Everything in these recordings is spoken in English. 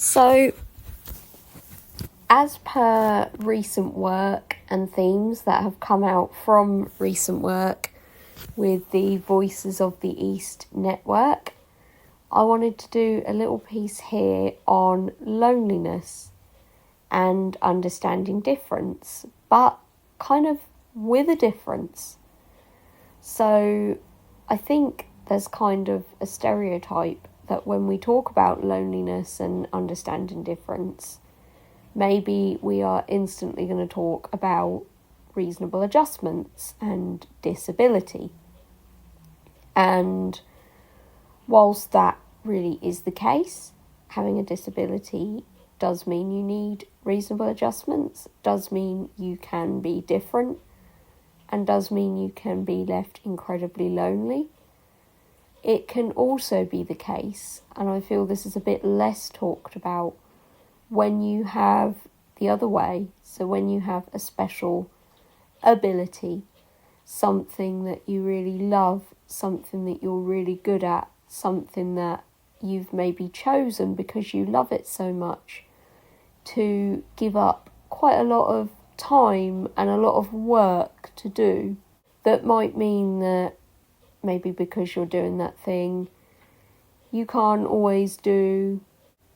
So, as per recent work and themes that have come out from recent work with the Voices of the East network, I wanted to do a little piece here on loneliness and understanding difference, but kind of with a difference. So I think there's kind of a stereotype that when we talk about loneliness and understanding difference, maybe we are instantly going to talk about reasonable adjustments and disability. And whilst that really is the case, having a disability does mean you need reasonable adjustments, does mean you can be different, and does mean you can be left incredibly lonely. It can also be the case, and I feel this is a bit less talked about, when you have the other way. So when you have a special ability, something that you really love, something that you're really good at, something that you've maybe chosen because you love it so much, to give up quite a lot of time and a lot of work to do. That might mean that maybe because you're doing that thing, you can't always do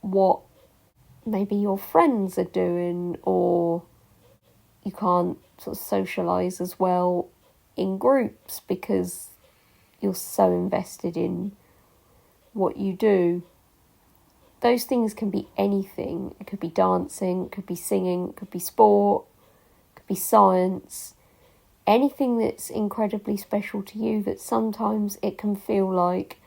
what maybe your friends are doing, or you can't sort of socialise as well in groups because you're so invested in what you do. Those things can be anything. It could be dancing, it could be singing, it could be sport, it could be science. Anything that's incredibly special to you, that sometimes it can feel like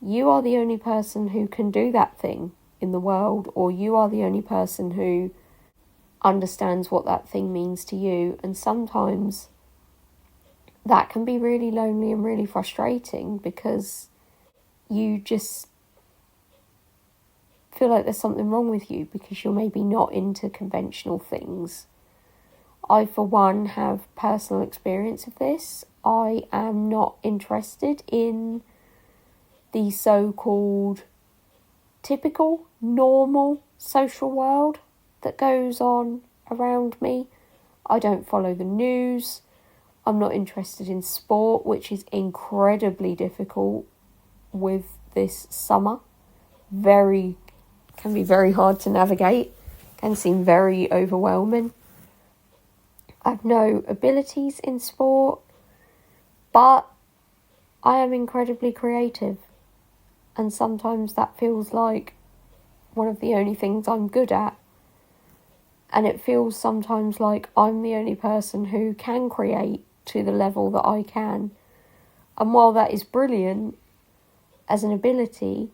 you are the only person who can do that thing in the world, or you are the only person who understands what that thing means to you. And sometimes that can be really lonely and really frustrating because you just feel like there's something wrong with you because you're maybe not into conventional things. I, for one, have personal experience of this. I am not interested in the so-called typical, normal social world that goes on around me. I don't follow the news. I'm not interested in sport, which is incredibly difficult with this summer. Can be very hard to navigate, can seem very overwhelming. I've no abilities in sport, but I am incredibly creative, and sometimes that feels like one of the only things I'm good at, and it feels sometimes like I'm the only person who can create to the level that I can. And while that is brilliant as an ability,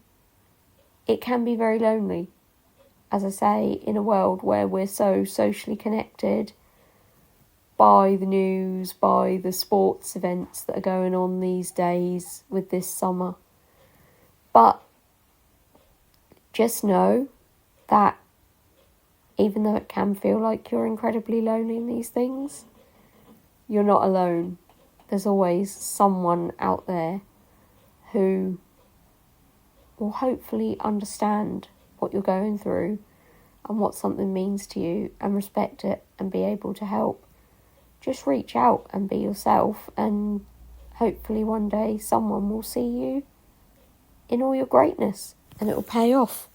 it can be very lonely, as I say, in a world where we're so socially connected by the news, by the sports events that are going on these days with this summer. But just know that even though it can feel like you're incredibly lonely in these things, you're not alone. There's always someone out there who will hopefully understand what you're going through and what something means to you, and respect it and be able to help. Just reach out and be yourself, and hopefully one day someone will see you in all your greatness and it will pay off.